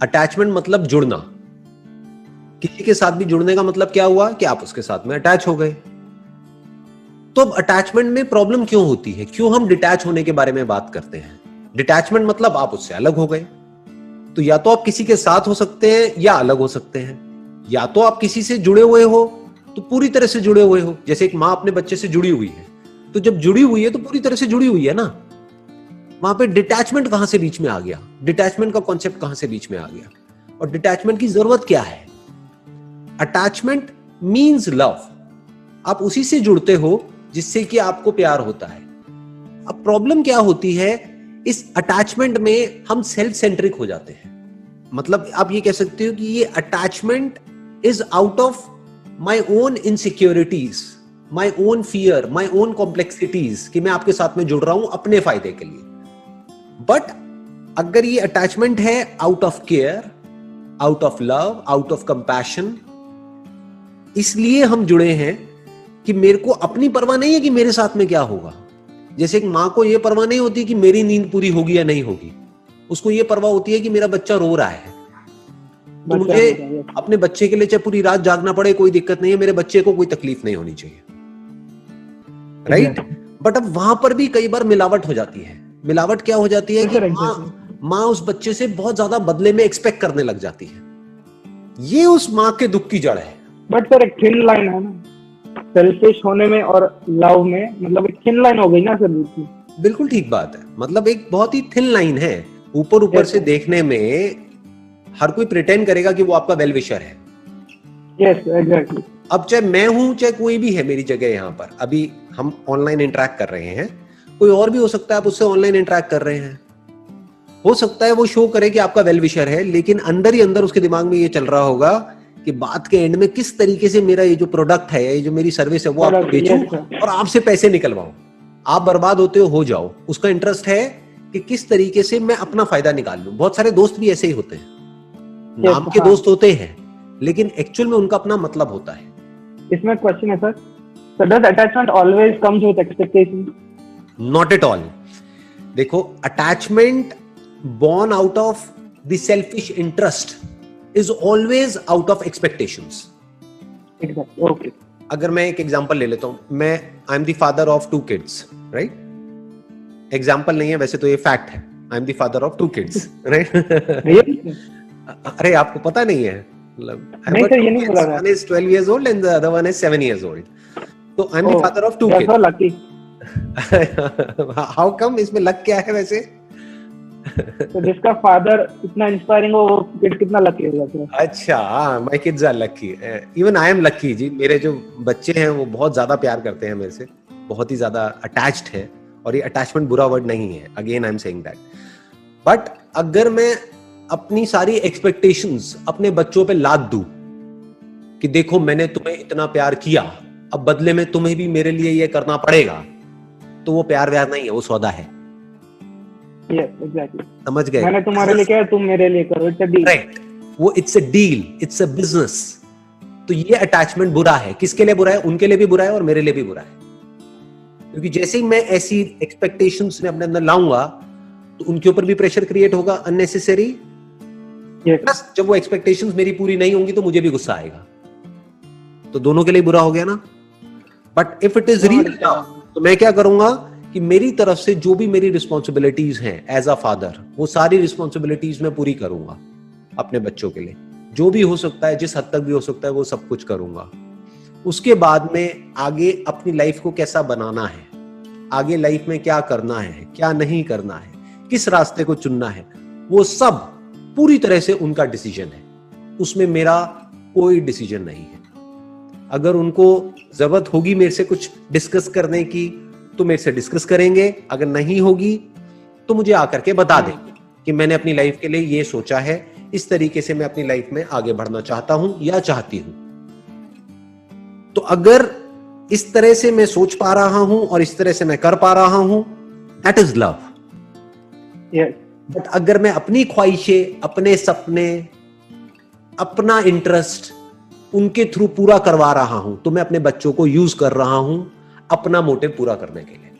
Attachment मतलब जुड़ना। किसी के साथ भी जुड़ने का मतलब क्या हुआ कि आप उसके साथ में अटैच हो गए। तो अब अटैचमेंट में प्रॉब्लम क्यों होती है, क्यों हम डिटैच होने के बारे में बात करते हैं? डिटैचमेंट मतलब आप उससे अलग हो गए। तो या तो आप किसी के साथ हो सकते हैं या अलग हो सकते हैं, या तो आप किसी से जुड़े हुए हो तो पूरी तरह से जुड़े हुए हो, जैसे एक माँ अपने बच्चे से जुड़ी हुई है, तो जब जुड़ी हुई है तो पूरी तरह से जुड़ी हुई है ना। वहां पे डिटैचमेंट कहां से बीच में आ गया? डिटैचमेंट का कॉन्सेप्ट कहां से बीच में आ गया? और डिटैचमेंट की जरूरत क्या है? Attachment means love. आप उसी से जुड़ते हो जिससे कि आपको प्यार होता है। अब प्रॉब्लम क्या होती है, इस अटैचमेंट में हम सेल्फ सेंट्रिक हो जाते हैं। मतलब आप ये कह सकते हो कि ये attachment is out of my own insecurities, my own fear, my own complexities, कि मैं आपके साथ में जुड़ रहा हूं अपने फायदे के लिए। बट अगर ये अटैचमेंट है out of care, out of love, out of compassion, इसलिए हम जुड़े हैं कि मेरे को अपनी परवाह नहीं है कि मेरे साथ में क्या होगा। जैसे एक मां को यह परवाह नहीं होती कि मेरी नींद पूरी होगी या नहीं होगी, उसको यह परवाह होती है कि मेरा बच्चा रो रहा है, तो मुझे अपने बच्चे के लिए चाहे पूरी रात जागना पड़े कोई दिक्कत नहीं है, मेरे बच्चे को कोई तकलीफ नहीं होनी चाहिए, राइट? बट अब वहां पर भी कई बार मिलावट हो जाती है। मिलावट क्या हो जाती है कि माँ उस बच्चे से बहुत ज्यादा बदले में एक्सपेक्ट करने लग जाती है। ये उस माँ के दुख की जड़ है। बट सर एक थिन लाइन है ना, सेल्फिश होने में और लव में, मतलब एक थिन लाइन हो गई ना सर। बिल्कुल ठीक बात है, मतलब एक बहुत ही थिन लाइन है। ऊपर ऊपर से देखने में हर कोई प्रिटेंड करेगा कि वो आपका वेल विशर है। Yes exactly. अब चाहे मैं हूं चाहे कोई भी है मेरी जगह, यहाँ पर अभी हम ऑनलाइन इंटरेक्ट कर रहे हैं, कोई और भी हो सकता है आप उससे ऑनलाइन इंटरेक्ट कर रहे हैं, हो सकता है वो शो करे कि आपका वेल विशर है, लेकिन अंदर ही अंदर उसके दिमाग में ये चल रहा होगा कि बात के एंड में किस तरीके से मेरा ये जो प्रोडक्ट है, ये जो मेरी सर्विस है, वो आपको बेचूं और आपसे पैसे निकलवाऊं, आप बर्बाद होते हो जाओ। उसका इंटरेस्ट है कि किस तरीके से मैं अपना फायदा निकाल लूं। बहुत सारे दोस्त भी ऐसे ही होते हैं, नाम के दोस्त होते हैं, लेकिन एक्चुअल में उनका अपना मतलब होता है। इसमें क्वेश्चन है sir, so does attachment always comes with expectation? Not at all. देखो, attachment born out of the selfish interest is always out of expectations. Exactly. Okay. अगर मैं एक एग्जांपल ले लेता हूं, मैं I am the father of 2 kids, right? Example नहीं है वैसे तो, ये फैक्ट है। I am the father of 2 kids, right? अरे आपको पता नहीं है? नहीं सर, ये नहीं पता था। One is 12 years old and the other one is 7 years old. तो I am the father of 2 kids. That's so lucky. How come? इसमें लक क्या है वैसे? तो जिसका फादर इतना इंस्पायरिंग हो, वो किड कितना लकी होगा। अच्छा, my kids are lucky, even I am lucky जी। मेरे जो बच्चे हैं वो बहुत ज्यादा प्यार करते हैं मेरे से, बहुत ही ज्यादा अटैच्ड है। और ये अटैचमेंट बुरा वर्ड नहीं है, again I am saying that. But अगर मैं अपनी सारी एक्सपेक्टेशंस अपने बच्चों पे लाद दूं कि देखो मैंने तुम्हें इतना प्यार किया, अब बदले में तुम्हें भी मेरे लिए ये करना पड़ेगा, तो वो प्यार व्यार नहीं है, वो सौदा है। Yes, exactly. समझ गए? मैंने तुम्हारे लिए किया, तुम मेरे लिए करो, इट्स अ डील। राइट, वो it's a deal, it's a business. तो ये अटैचमेंट बुरा है। किसके लिए बुरा है? उनके लिए भी बुरा है और मेरे लिए भी बुरा है। क्योंकि जैसे ही मैं ऐसी एक्सपेक्टेशंस में अपने अंदर लाऊंगा तो उनके ऊपर भी प्रेशर क्रिएट होगा अननेसेसरी। प्लस जब वो एक्सपेक्टेशंस मेरी पूरी नहीं होंगी तो मुझे भी गुस्सा आएगा, तो दोनों के लिए बुरा हो गया ना। But if it is real तो मैं क्या करूंगा कि मेरी तरफ से जो भी मेरी रिस्पॉन्सिबिलिटीज हैं एज अ फादर, वो सारी रिस्पॉन्सिबिलिटीज मैं पूरी करूंगा अपने बच्चों के लिए। जो भी हो सकता है, जिस हद तक भी हो सकता है, वो सब कुछ करूंगा। उसके बाद में आगे अपनी लाइफ को कैसा बनाना है, आगे लाइफ में क्या करना है, क्या नहीं करना है, किस रास्ते को चुनना है, वो सब पूरी तरह से उनका डिसीजन है। उसमें मेरा कोई डिसीजन नहीं है। अगर उनको जरूरत होगी मेरे से कुछ डिस्कस करने की तो मेरे से डिस्कस करेंगे, अगर नहीं होगी तो मुझे आकर के बता देंगे कि मैंने अपनी लाइफ के लिए ये सोचा है, इस तरीके से मैं अपनी लाइफ में आगे बढ़ना चाहता हूं या चाहती हूं। तो अगर इस तरह से मैं सोच पा रहा हूं और इस तरह से मैं कर पा रहा हूं, दैट इज लव। बट अगर मैं अपनी ख्वाहिशें, अपने सपने, अपना इंटरेस्ट उनके थ्रू पूरा करवा रहा हूं, तो मैं अपने बच्चों को यूज कर रहा हूं अपना मोटिव पूरा करने के लिए।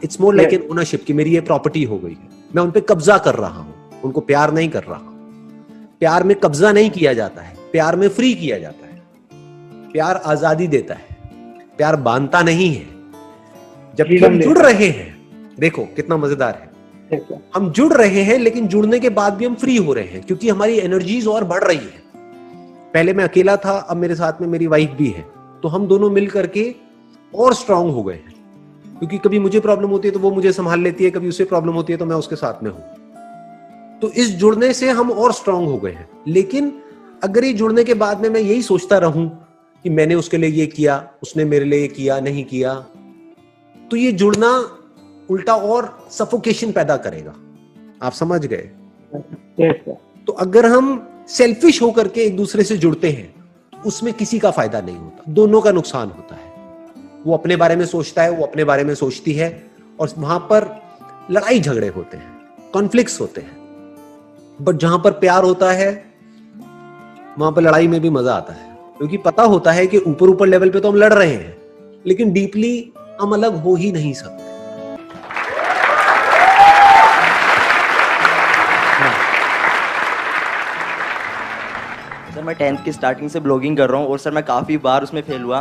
It's more like an ownership, कि मेरी ये प्रॉपर्टी हो गई है, मैं उन पे कब्जा कर रहा हूं, उनको प्यार नहीं कर रहा हूं। प्यार में कब्जा नहीं किया जाता है, प्यार में फ्री किया जाता है। प्यार आजादी देता है, प्यार बांधता नहीं है। जबकि हम जुड़ रहे हैं, देखो कितना मजेदार है, हम जुड़ रहे हैं लेकिन जुड़ने के बाद भी हम फ्री हो रहे हैं, क्योंकि हमारी एनर्जीज और बढ़ रही है। पहले मैं अकेला था, अब मेरे साथ में मेरी वाइफ भी है, तो हम दोनों मिल करके और स्ट्रांग हो गए हैं। क्योंकि कभी मुझे प्रॉब्लम होती है तो वो मुझे संभाल लेती है, कभी उसे प्रॉब्लम होती है तो मैं उसके साथ में हूं। तो इस जुड़ने से हम और स्ट्रांग हो गए हैं। लेकिन अगर ये जुड़ने के बाद में मैं यही सोचता रहूं कि मैंने उसके लिए ये किया, उसने मेरे लिए ये किया, नहीं किया, तो ये जुड़ना उल्टा और सफोकेशन पैदा करेगा। आप समझ गए? तो अगर हम सेल्फिश होकर के एक दूसरे से जुड़ते हैं तो उसमें किसी का फायदा नहीं होता, दोनों का नुकसान होता है। वो अपने बारे में सोचता है, वो अपने बारे में सोचती है, और वहां पर लड़ाई झगड़े होते हैं, कॉन्फ्लिक्ट्स होते हैं। बट जहां पर प्यार होता है वहां पर लड़ाई में भी मजा आता है, क्योंकि पता होता है कि ऊपर ऊपर लेवल पे तो हम लड़ रहे हैं लेकिन डीपली हम अलग हो ही नहीं सकते। सर मैं 10th की स्टार्टिंग से ब्लॉगिंग कर रहा हूँ और सर मैं काफ़ी बार उसमें फेल हुआ,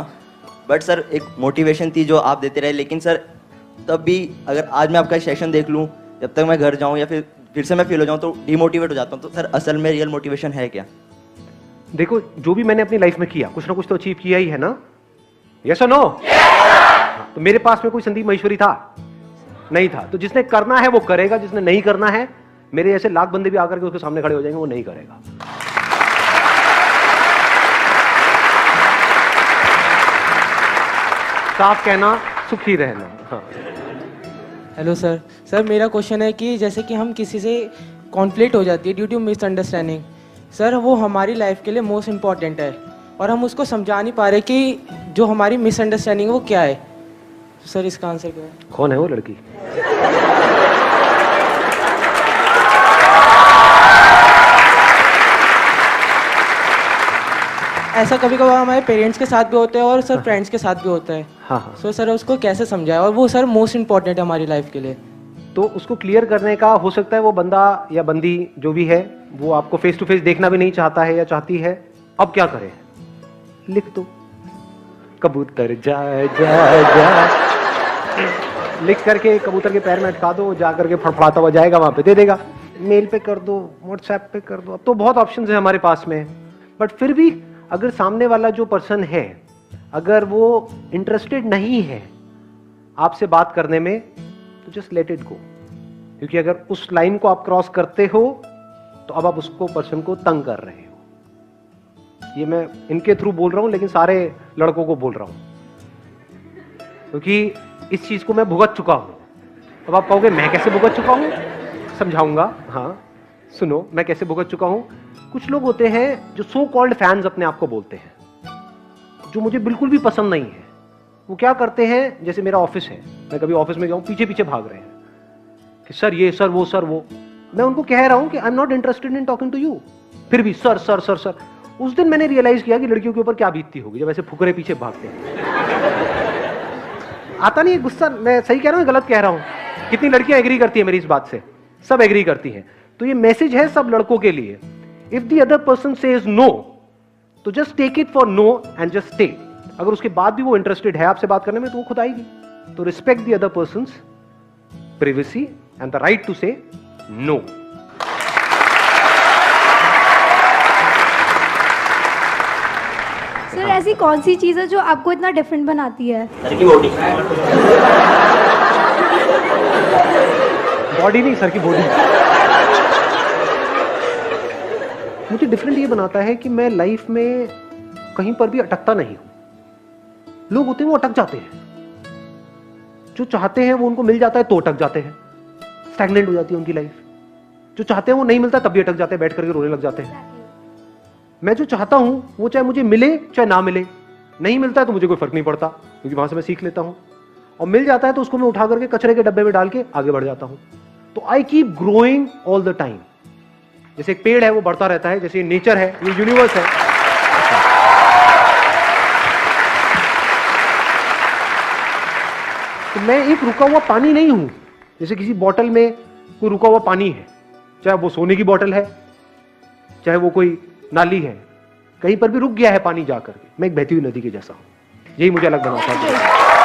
बट सर एक मोटिवेशन थी जो आप देते रहे। लेकिन सर तब भी अगर आज मैं आपका सेशन देख लूँ, जब तक मैं घर जाऊँ या फिर से मैं फेल हो जाऊँ तो डिमोटिवेट हो जाता हूँ। तो सर असल में रियल मोटिवेशन है क्या? देखो, जो भी मैंने अपनी लाइफ में किया, कुछ ना कुछ तो अचीव किया ही है ना। यस और नो? तो मेरे पास में कोई संदीप महेश्वरी था? नहीं था। तो जिसने करना है वो करेगा, जिसने नहीं करना है, मेरे जैसे लाख बंदे भी आकर के उसके सामने खड़े हो जाएंगे, वो नहीं करेगा। साफ कहना, सुखी रहना। हाँ। Hello sir. सर मेरा क्वेश्चन है कि जैसे कि हम किसी से कॉन्फ्लिक्ट हो जाती है ड्यू टू मिसअंडरस्टैंडिंग, सर वो हमारी लाइफ के लिए मोस्ट इम्पॉर्टेंट है और हम उसको समझा नहीं पा रहे कि जो हमारी मिसअंडरस्टैंडिंग है वो क्या है। तो सर इसका आंसर क्या है? कौन है वो लड़की? ऐसा कभी कभार हमारे पेरेंट्स के साथ भी होता है और सर फ्रेंड्स के साथ भी होता है। हाँ। सो सर उसको कैसे समझाए, और वो सर मोस्ट इम्पॉर्टेंट है हमारी लाइफ के लिए। तो उसको क्लियर करने का हो सकता है वो बंदा या बंदी जो भी है वो आपको फेस टू फेस देखना भी नहीं चाहता है या चाहती है। अब क्या करें? लिख दो, कबूतर जा जा जा, लिख करके कबूतर के पैर में अटका दो, जा करके फड़फड़ाता हुआ जाएगा, वहां पे दे देगा। मेल पे कर दो, व्हाट्सएप पे कर दो, अब तो बहुत ऑप्शंस है हमारे पास में। बट फिर भी अगर सामने वाला जो पर्सन है अगर वो इंटरेस्टेड नहीं है आपसे बात करने में, तो जस्ट लेट इट गो। क्योंकि अगर उस लाइन को आप क्रॉस करते हो तो अब आप उसको पर्सन को तंग कर रहे हो। ये मैं इनके थ्रू बोल रहा हूं, लेकिन सारे लड़कों को बोल रहा हूं, क्योंकि इस चीज को मैं भुगत चुका हूं। अब आप कहोगे मैं कैसे भुगत चुका हूं? समझाऊंगा। हाँ सुनो, मैं कैसे भुगत चुका हूं। कुछ लोग होते हैं जो सो कॉल्ड फैंस अपने आप को बोलते हैं, जो मुझे बिल्कुल भी पसंद नहीं है। वो क्या करते हैं, जैसे मेरा ऑफिस है, मैं कभी ऑफिस में गया हूं, पीछे पीछे भाग रहे हैं कि सर ये, सर वो, सर वो। मैं उनको कह रहा हूं कि I am not interested in talking to you, फिर भी सर सर सर सर। उस दिन मैंने रियलाइज किया कि लड़कियों के ऊपर क्या बीतती होगी जब ऐसे फुकरे पीछे भागते हैं। आता नहीं है गुस्सा? मैं सही कह रहा हूं, गलत कह रहा हूं? कितनी लड़कियां एग्री करती है मेरी इस बात से? सब एग्री करती हैं। तो ये मैसेज है सब लड़कों के लिए, if the other person says no तो just take it for no and just stay. अगर उसके बाद भी वो इंटरेस्टेड है आपसे बात करने में तो वो खुद आएगी। तो respect the other person's privacy and the right to say no. Sir ऐसी कौन सी चीज है जो आपको इतना डिफरेंट बनाती है? सर की बॉडी। बॉडी नहीं, सर की बॉडी। मुझे डिफरेंट ये बनाता है कि मैं लाइफ में कहीं पर भी अटकता नहीं हूं। लोग होते हैं वो अटक जाते हैं, जो चाहते हैं वो उनको मिल जाता है तो अटक जाते हैं, स्टैग्नेंट हो जाती है उनकी लाइफ। जो चाहते हैं वो नहीं मिलता तब भी अटक जाते हैं, बैठ करके रोने लग जाते हैं। मैं जो चाहता हूं वो चाहे मुझे मिले चाहे ना मिले, नहीं मिलता है तो मुझे कोई फर्क नहीं पड़ता, क्योंकि वहां से मैं सीख लेता हूं, और मिल जाता है तो उसको मैं उठा करके कचरे के डब्बे में डाल के आगे बढ़ जाता हूं। तो I keep growing all the time. जैसे एक पेड़ है वो बढ़ता रहता है, जैसे ये नेचर है, ये यूनिवर्स है। तो मैं एक रुका हुआ पानी नहीं हूं। जैसे किसी बोतल में कोई रुका हुआ पानी है, चाहे वो सोने की बोतल है, चाहे वो कोई नाली है, कहीं पर भी रुक गया है पानी जाकर के, मैं एक बहती हुई नदी के जैसा हूं। यही मुझे अलग बनाता है।